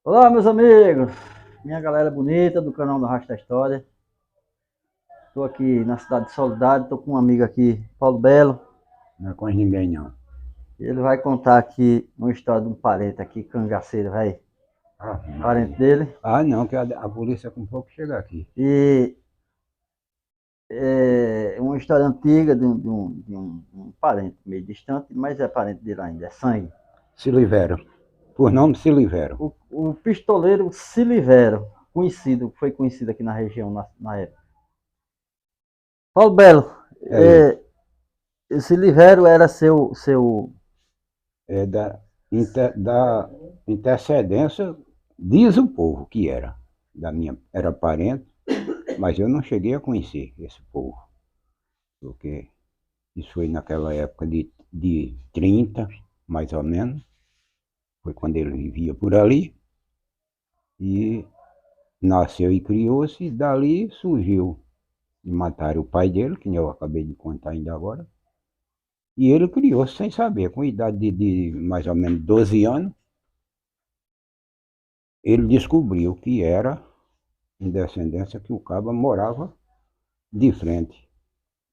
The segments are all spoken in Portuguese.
Olá, meus amigos, minha galera bonita do canal do Rastro da História. Estou aqui na cidade de Soledade, estou com um amigo aqui, Paulo Belo. Não é com ninguém, não. Ele vai contar aqui uma história de um parente aqui, cangaceiro, velho. Parente dele. Não, que a polícia com pouco chega aqui. E é uma história antiga de um parente meio distante, mas é parente dele ainda, é sangue. Silivero. Por nome Silivero. O pistoleiro Silivero, foi conhecido aqui na região na época. Paulo Belo, Silivero era seu É da intercedência, diz o povo que era. Era parente, mas eu não cheguei a conhecer esse povo. Porque isso foi naquela época de 30, mais ou menos. Foi quando ele vivia por ali. E nasceu e criou-se, e dali surgiu. E mataram o pai dele, que eu acabei de contar ainda agora. E ele criou-se sem saber, com idade de mais ou menos 12 anos. Ele descobriu que era em descendência que o caba morava de frente.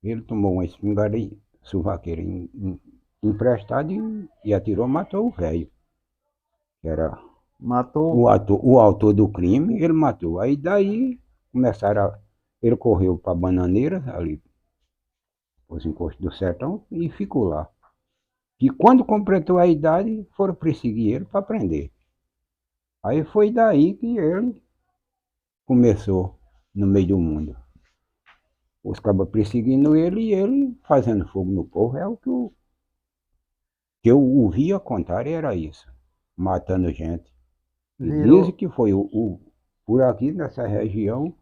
Ele tomou uma espingarda suvaqueira emprestada e atirou, matou o velho. Que era matou o autor do crime, ele matou. Aí daí ele correu para a Bananeira, ali, os encostos do sertão, e ficou lá. E quando completou a idade, foram perseguir ele para prender. Aí foi daí que ele começou no meio do mundo. Os cabas perseguindo ele e ele fazendo fogo no povo. É o que eu ouvia contar, era isso. Matando gente. E dizem que foi por aqui nessa região,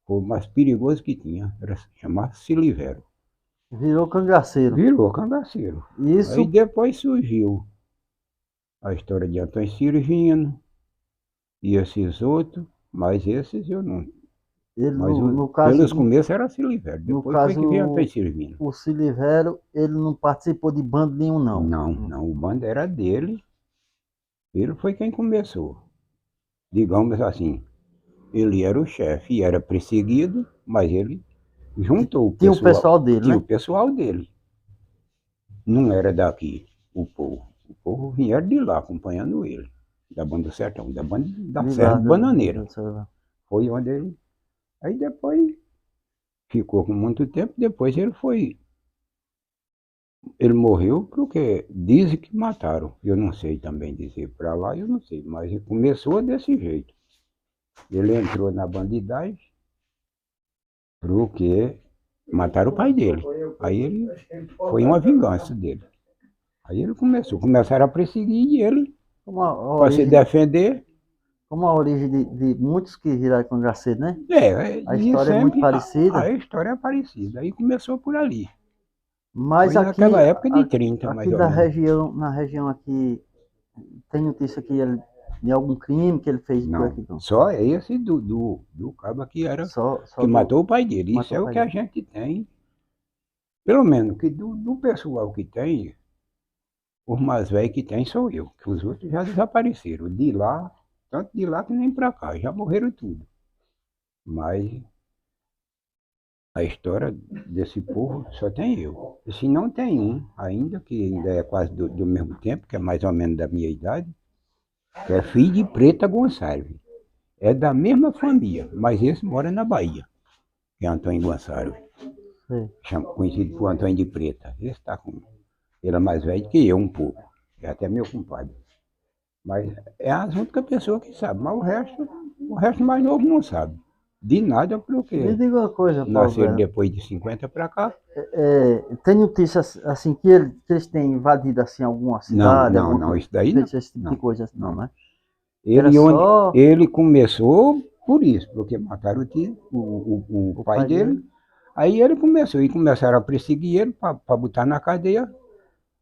foi o mais perigoso que tinha. Era chamar Silivero. Virou cangaceiro. Virou cangaceiro. Isso. Aí depois surgiu a história de Antônio Cirgino e esses outros, mas esses eu não. Ele, mas no caso, pelos começos era Silivero, depois foi que veio Antônio Cirgino. O Silivero, ele não participou de bando nenhum, não. Não, o bando era dele. Ele foi quem começou. Digamos assim, ele era o chefe e era perseguido, mas ele juntou o pessoal. Tinha o pessoal dele, Tinha né? o pessoal dele. Não era daqui o povo. O povo vinha de lá acompanhando ele. Da banda do sertão, da banda da Serra de Bananeira. Foi onde ele. Aí depois ficou com muito tempo, depois ele foi. Ele morreu porque dizem que mataram. Eu não sei também dizer para lá, eu não sei, mas ele começou desse jeito. Ele entrou na bandidagem porque mataram o pai dele. Aí ele foi uma vingança dele. Aí ele começaram a perseguir ele para se defender. Como a origem de muitos que viraram cangaceiro, né? A história é muito parecida. A história é parecida. Aí começou por ali. Mas foi aqui, naquela época de 30, aqui mais ou da menos. região, na região aqui, tem notícia que ele, de algum crime que ele fez não, por aqui? Não, só esse do cabo que era, só que matou o pai dele. Isso é o que a gente tem. Pelo menos que do pessoal que tem, os mais velhos que tem sou eu, que os outros já desapareceram. De lá, tanto de lá que nem pra cá, já morreram tudo. Mas a história desse povo só tem eu. E se não tem um ainda, que ainda é quase do mesmo tempo, que é mais ou menos da minha idade, que é filho de Preta Gonçalves. É da mesma família, mas esse mora na Bahia, que é Antônio Gonçalves. Conhecido por Antônio de Preta. Esse está com. Ele é mais velho que eu um pouco. É até meu compadre. Mas é as únicas pessoas que sabem. Mas o resto mais novo não sabe. De nada, porque me diga uma coisa, nasceram depois de 50 para cá. Tem notícias assim que eles têm invadido assim alguma cidade? Não, isso daí não. Esse tipo de coisa assim, não, né? Ele começou por isso, porque mataram o tio, o pai dele. Aí ele começou, e começaram a perseguir ele para botar na cadeia.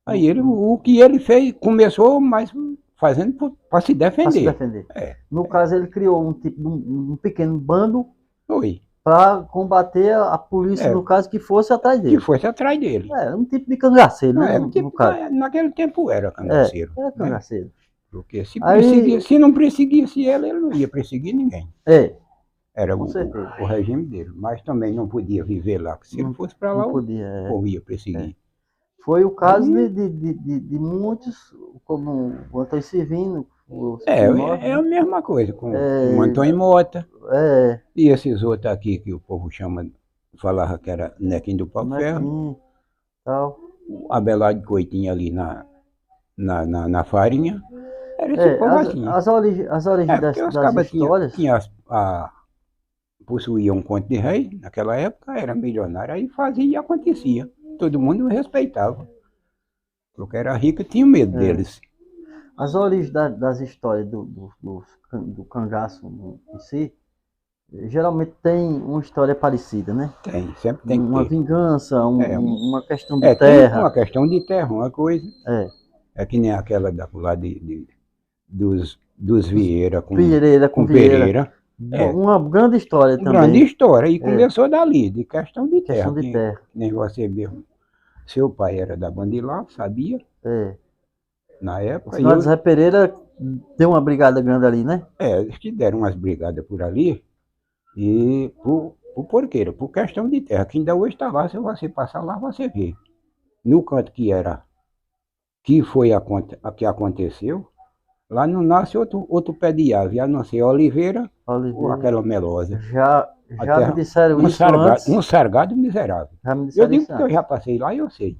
Aí o que ele fez, começou mais fazendo para se defender. Para se defender. No caso, ele criou um tipo de um pequeno bando Foi. para combater a polícia, no caso, que fosse atrás dele. Que fosse atrás dele. Um tipo de cangaceiro, né? No caso. Naquele tempo era cangaceiro. Era cangaceiro. Porque Aí, se não perseguisse ele não ia perseguir ninguém. Era com certeza. o regime dele. Mas também não podia viver lá, porque se ele Não, fosse para não lá, o podia. povo ia É. perseguir. Foi o caso Aí, de muitos, como o Antônio Cirino, o é, Silvio Nobre, é a né? mesma coisa com o É, Antônio Mota é, e esses outros aqui que o povo chama, falava que era Nequim do o Pau-Ferro, Nequim, tal. o Abelardo Coitinho ali na farinha. Era esse povo assim. As origens É, porque os das cabas histórias, possuíam um conto de rei, naquela época era milionário, aí fazia e acontecia. Todo mundo respeitava. Porque era rico e tinha medo é, deles. as origens das histórias do cangaço em si, geralmente tem uma história parecida, né? Tem, sempre tem que Uma ter. vingança, É, uma questão de tem terra. uma questão de terra, uma coisa. É, É que nem aquela da lá dos Vieira Pereira com com Vieira. Pereira. É, Uma grande história uma grande também. história. E É, começou dali, de questão de questão terra. de Que terra. nem você mesmo. Seu pai era da Bandilá, sabia, É. na O época. E final de eu, Zé Pereira deu uma brigada grande ali, né? eles que deram umas brigadas por ali. E por porqueira, por questão de terra. Que ainda hoje está lá, se você passar lá, você vê. No canto que foi a que aconteceu, lá não nasce outro pé de ave, a não ser a oliveira ou Oliveira. aquela melosa. A Já me terra, disseram isso um antes. sargado miserável. Já me Eu disseram digo isso porque eu antes. já passei lá e eu sei.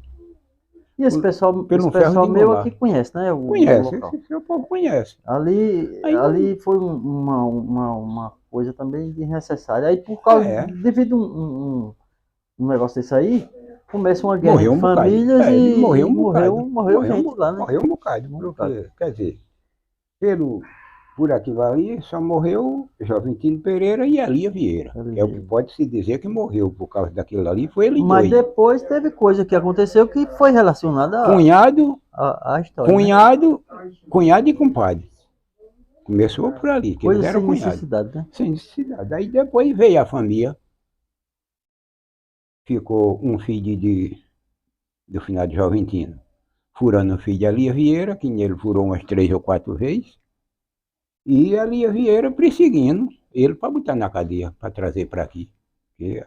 E Pelo esse um ferro pessoal de meu aqui engolar. conhece, né? O Conhece, local. esse seu povo conhece. Aí não. Ali foi uma coisa também desnecessária. Aí por causa, É, devido um negócio desse aí, começa uma guerra morreu entre um bocado. famílias É, ele morreu e um bocado. morreu gente lá, né? Morreu um bocado. Um bocado. Porque, quer dizer, por aquilo ali só morreu Joventino Pereira e Elia Vieira. É o que Oliveira. pode se dizer que morreu por causa daquilo ali, foi eles Mas dois. depois teve coisa que aconteceu que foi relacionada Cunhado, à história, né? cunhado, cunhado e compadre. Começou por ali, que eles Coisa eram sem cunhados. necessidade, né? Sem necessidade. Aí depois veio a família, ficou um filho do final de Joventino, furando o filho de Elia Vieira, que nele furou umas 3 ou 4 vezes, e Elia Vieira perseguindo ele para botar na cadeia, para trazer para aqui. Porque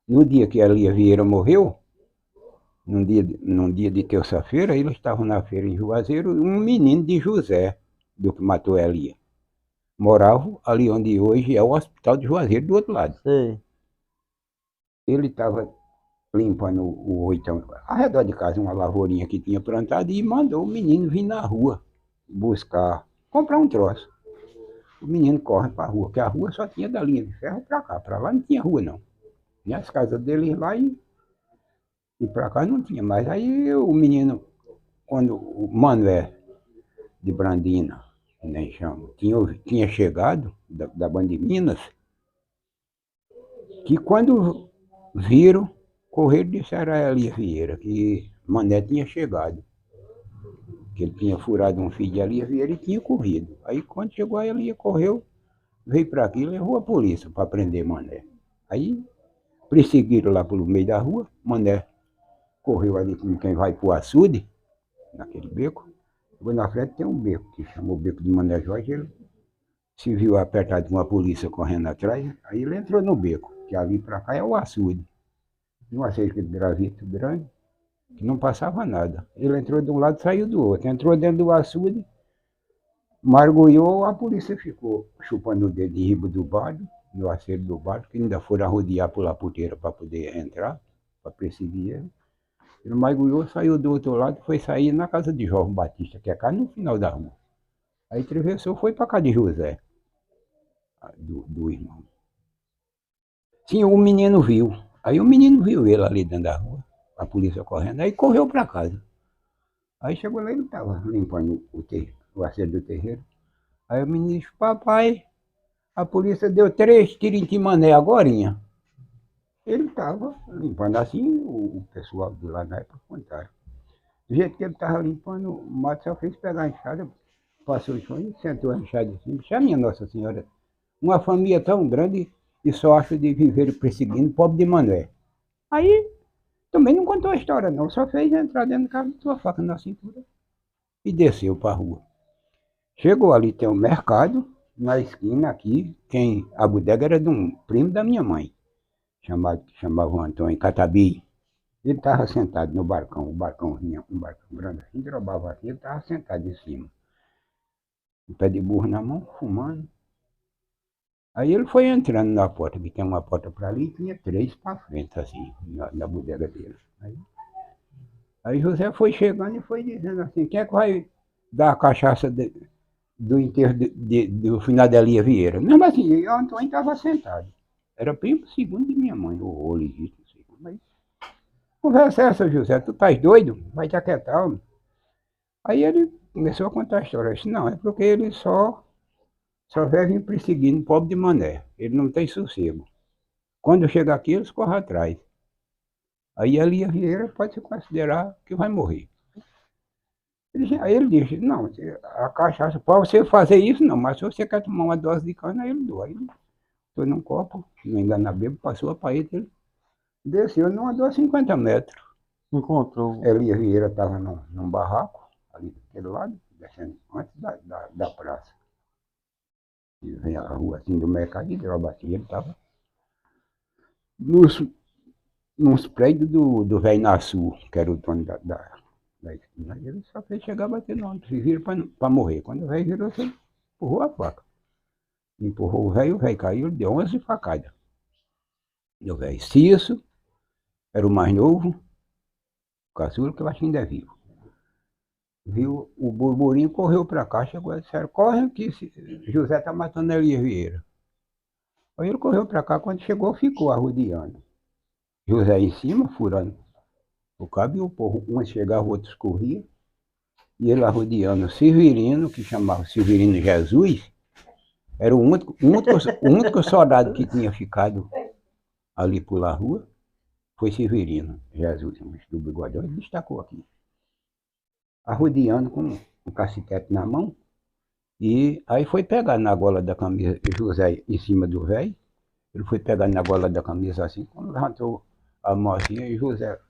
no dia que Elia Vieira morreu, num dia de terça-feira, eles estavam na feira em Juazeiro, um menino de José, do que matou Elia. Morava ali onde hoje é o hospital de Juazeiro, do outro lado. Sei. Ele estava limpando o oitão, ao redor de casa, uma lavourinha que tinha plantado, e mandou o menino vir na rua buscar, comprar um troço. O menino corre para a rua, porque a rua só tinha da linha de ferro para cá, para lá não tinha rua não. Tinha as casas deles lá e para cá não tinha mais. Aí o menino, quando o Manuel de Brandina, nem chama, tinha chegado da Banda de Minas, que quando viram, correram e disseram a Elia Vieira que Mané tinha chegado, que ele tinha furado um fio de Elia Vieira e tinha corrido. Aí quando chegou a Elia, correu, veio para aqui e levou a polícia para prender Mané. Aí perseguiram lá pelo meio da rua, Mané correu ali como quem vai para o açude, naquele beco. Chegou na frente tem um beco, que chamou o beco de Mané Jorge, ele se viu apertado com a polícia correndo atrás, aí ele entrou no beco, que ali para cá é o açude. Uma cerca de gravito grande, que não passava nada. Ele entrou de um lado e saiu do outro. Entrou dentro do açude, mergulhou, a polícia ficou chupando o dedo de riba do barco, no acerto do barco, que ainda foram rodear por lá porteira para poder entrar, para perseguir ele. Ele mergulhou, saiu do outro lado e foi sair na casa de João Batista, que é cá no final da rua. Aí atravessou, foi para casa de José, do irmão. Sim, o menino viu. Aí o menino viu ele ali dentro da rua, a polícia correndo, aí correu para casa. Aí chegou lá e ele estava limpando o acerto do terreiro. Aí o menino disse, papai, a polícia deu 3 tiros em ti, Mané, agorinha. Ele estava limpando assim, o pessoal de lá na época contaram. Do jeito que ele estava limpando, o mato só fez pegar a enxada, passou o chão e sentou a enxada assim. Disse, a minha Nossa Senhora, uma família tão grande e só acha de viver perseguindo pobre de Mané. Aí também não contou a história não, só fez entrar dentro do carro, botou a faca na cintura e desceu para a rua. Chegou ali, tem um mercado, na esquina aqui, a bodega era de um primo da minha mãe, chamava o Antônio Catabi. Ele estava sentado no balcão, um balcão grande assim, drobava aqui, ele estava sentado em cima, um pé de burro na mão, fumando. Aí ele foi entrando na porta, que tem uma porta para ali, e tinha 3 para frente, assim, na bodega dele. Aí José foi chegando e foi dizendo assim, quem é que vai dar a cachaça do enterro do Finadelia Vieira? Mesmo assim, o Antônio estava sentado. Era primo segundo de minha mãe, ou legítimo segundo. Mas conversa essa, José, tu estás doido? Vai te aquietar, homem. Aí ele começou a contar a história. Eu disse, não, é porque ele só vive perseguindo pobre de mané. Ele não tem sossego. Quando chega aqui, eles correm atrás. Aí a Lia Vieira pode se considerar que vai morrer. Aí ele disse, não, a cachaça, para você fazer isso não, mas se você quer tomar uma dose de cana, ele doa. Aí foi num copo, não engana bebo, passou a parede, ele desceu numa dor 50 metros. Encontrou. Elia Vieira estava num barraco, ali daquele lado, descendo antes da praça. E vem a rua assim do mercado de droga assim, ele estava nos prédios do velho Nassu, que era o dono da esquina. Ele só fez chegar a bater no outro, se vira para morrer. Quando o velho virou, ele empurrou a faca. Empurrou o velho caiu, ele deu 11 facadas. E o velho Cício era o mais novo, o caçula, que eu acho que ainda é vivo. Viu o burburinho, correu para cá, chegou e disseram, corre aqui, José está matando a Elia Vieira. Aí ele correu para cá, quando chegou, ficou arrodeando. José em cima, furando o cabo, e o povo, um chegava, o outro corria, e ele arrodeando o Severino, que chamava Severino Jesus, era o único soldado que tinha ficado ali pela rua, foi Severino Jesus, do bigodão, ele destacou aqui. Arrodeando com um cacetete na mão, e aí foi pegar na gola da camisa, José em cima do velho, ele foi pegar na gola da camisa assim, quando levantou a mocinha, e José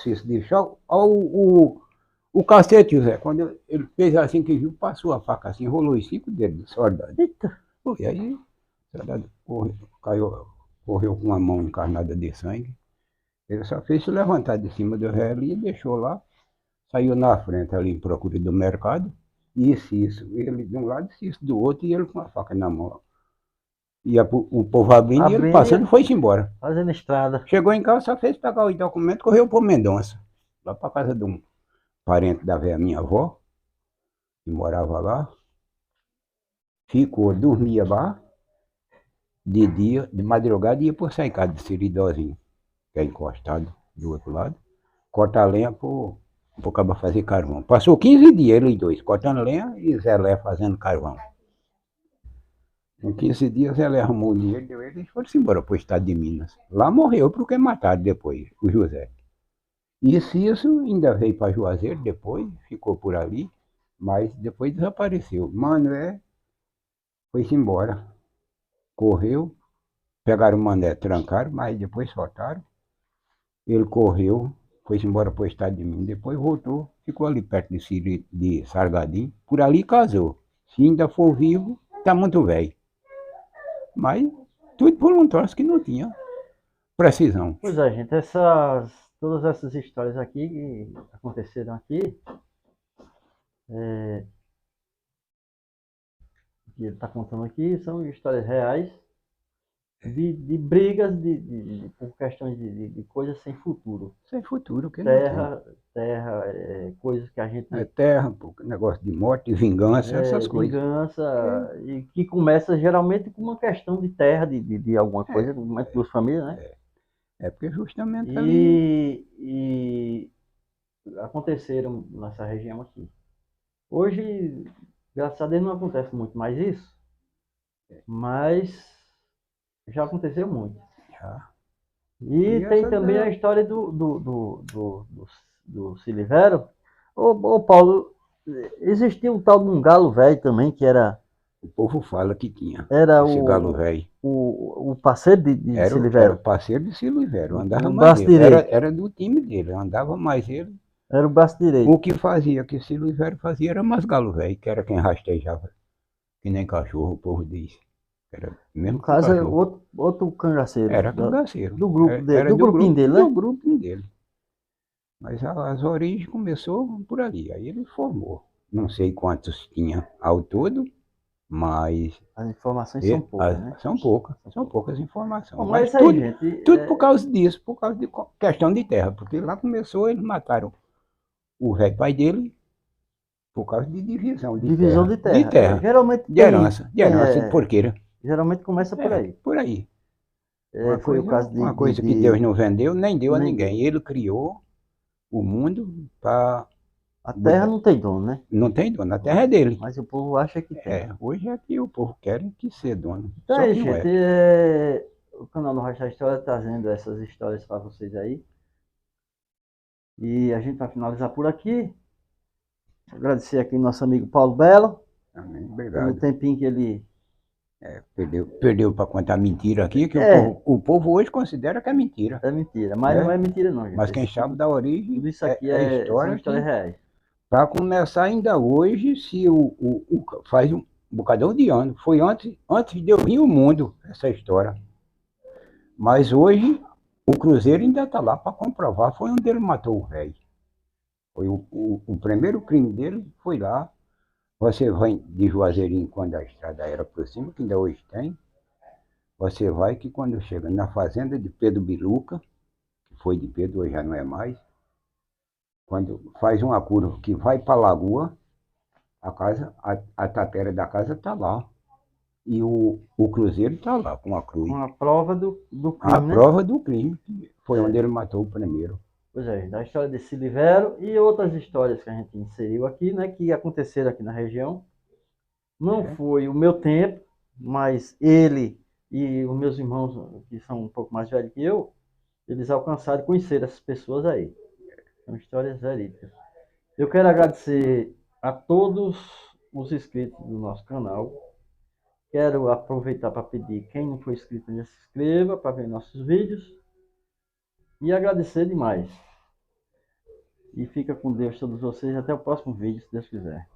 se deixou, o cacete, José, quando ele fez assim que viu, passou a faca assim, enrolou os 5 dedos do soldado. Eita. E aí o soldado correu com a mão encarnada de sangue. Ele só fez se levantar de cima do velho e deixou lá, saiu na frente ali em procura do mercado, e isso, ele de um lado e isso do outro, e ele com a faca na mão. E o povo abrindo e ele passando foi-se embora. Fazendo estrada. Chegou em casa, só fez pegar os documentos, correu para Mendonça, lá para casa de um parente da velha minha avó, que morava lá. Ficou, dormia lá, de dia, de madrugada ia por sair casa de Seridózinho, que é encostado do outro lado, cortar lenha para acabar fazer carvão. Passou 15 dias, eles dois, cortando lenha e Zé Lé fazendo carvão. Em 15 dias ele arrumou o dinheiro, deu ele e foi-se embora para o estado de Minas. Lá morreu porque mataram depois, o José. E isso ainda veio para Juazeiro depois, ficou por ali, mas depois desapareceu. Manuel foi-se embora. Correu, pegaram o Mané, trancaram, mas depois soltaram. Ele correu, foi-se embora para o estado de Minas, depois voltou, ficou ali perto de Sargadinho, por ali casou. Se ainda for vivo, está muito velho. Mas tudo por um troço que não tinha precisão. Pois é, gente, todas essas histórias aqui que aconteceram aqui, que ele está contando aqui, são histórias reais de brigas por questões de coisas sem futuro. Sem futuro, que terra, coisas que a gente... terra, negócio de morte, vingança, essas coisas. Vingança, e que começa geralmente com uma questão de terra, de alguma coisa, de duas famílias, né? Porque justamente e aconteceram nessa região aqui. Hoje, graças a Deus, não acontece muito mais isso, mas já aconteceu muito. Já. E tem também a história do Silivero. Ô Paulo, existia um tal de um galo velho também, que era... O povo fala que tinha. Era esse galo velho. O parceiro de Silivero. Era o parceiro de Silivero, andava mais ele. Era do time dele, andava mais ele. Era o braço direito. O que fazia, que Silvério fazia era mais galo velho, que era quem rastejava, que nem cachorro, o povo diz. Era No mesmo que caso, é cachorro. outro cangaceiro Era cangaceiro. do grupo dele, Era do grupinho dele, do né? grupinho dele. Mas as origens começou por ali. Aí ele formou. Não sei quantos tinha ao todo, mas As informações são poucas, né? são poucas Bom, informações. mas é Mas isso aí, gente. tudo por causa disso, por causa de questão de terra. Porque lá começou, eles mataram o velho pai dele por causa de divisão de Divisão terra. de De terra. terra. Geralmente tem, De herança, de porqueira. geralmente começa por aí. Por aí. Foi o caso Uma coisa que Deus não vendeu, nem deu a nem ninguém. Ele criou o mundo para. a terra não tem dono, né? Não tem dono, a terra é dele. Mas o povo acha que tem. Hoje é que o povo quer que ser dono. Então Só é que isso, não gente. é. O canal do Rachar História trazendo essas histórias para vocês aí. E a gente vai finalizar por aqui. Agradecer aqui o nosso amigo Paulo Belo. Amém. Pelo Obrigado. tempinho que ele. Perdeu para contar mentira aqui, que o povo hoje considera que é mentira. É mentira. Mas não é mentira, não, gente. Mas quem sabe da origem. Tudo isso aqui são histórias reais. Para começar ainda hoje, se faz um bocadão de ano. Foi antes de eu vir ao mundo essa história. Mas hoje o Cruzeiro ainda está lá para comprovar. Foi onde ele matou o velho. Foi o primeiro crime dele, foi lá. Você vai de Juazeirinho quando a estrada era por cima, que ainda hoje tem. Você vai que quando chega na fazenda de Pedro Biluca, que foi de Pedro, hoje já não é mais, quando faz uma curva que vai para a lagoa, a tapera da casa está lá. E o Cruzeiro está lá com a cruz. Uma prova do crime, A prova do crime, que foi onde ele matou o primeiro. Pois é, da história de Silvério e outras histórias que a gente inseriu aqui, né, que aconteceram aqui na região. Não foi o meu tempo, mas ele e os meus irmãos, que são um pouco mais velhos que eu, eles alcançaram conhecer essas pessoas aí. São histórias verídicas. Eu quero agradecer a todos os inscritos do nosso canal. Quero aproveitar para pedir, quem não for inscrito, já se inscreva para ver nossos vídeos. E agradecer demais. E fica com Deus todos vocês. Até o próximo vídeo, se Deus quiser.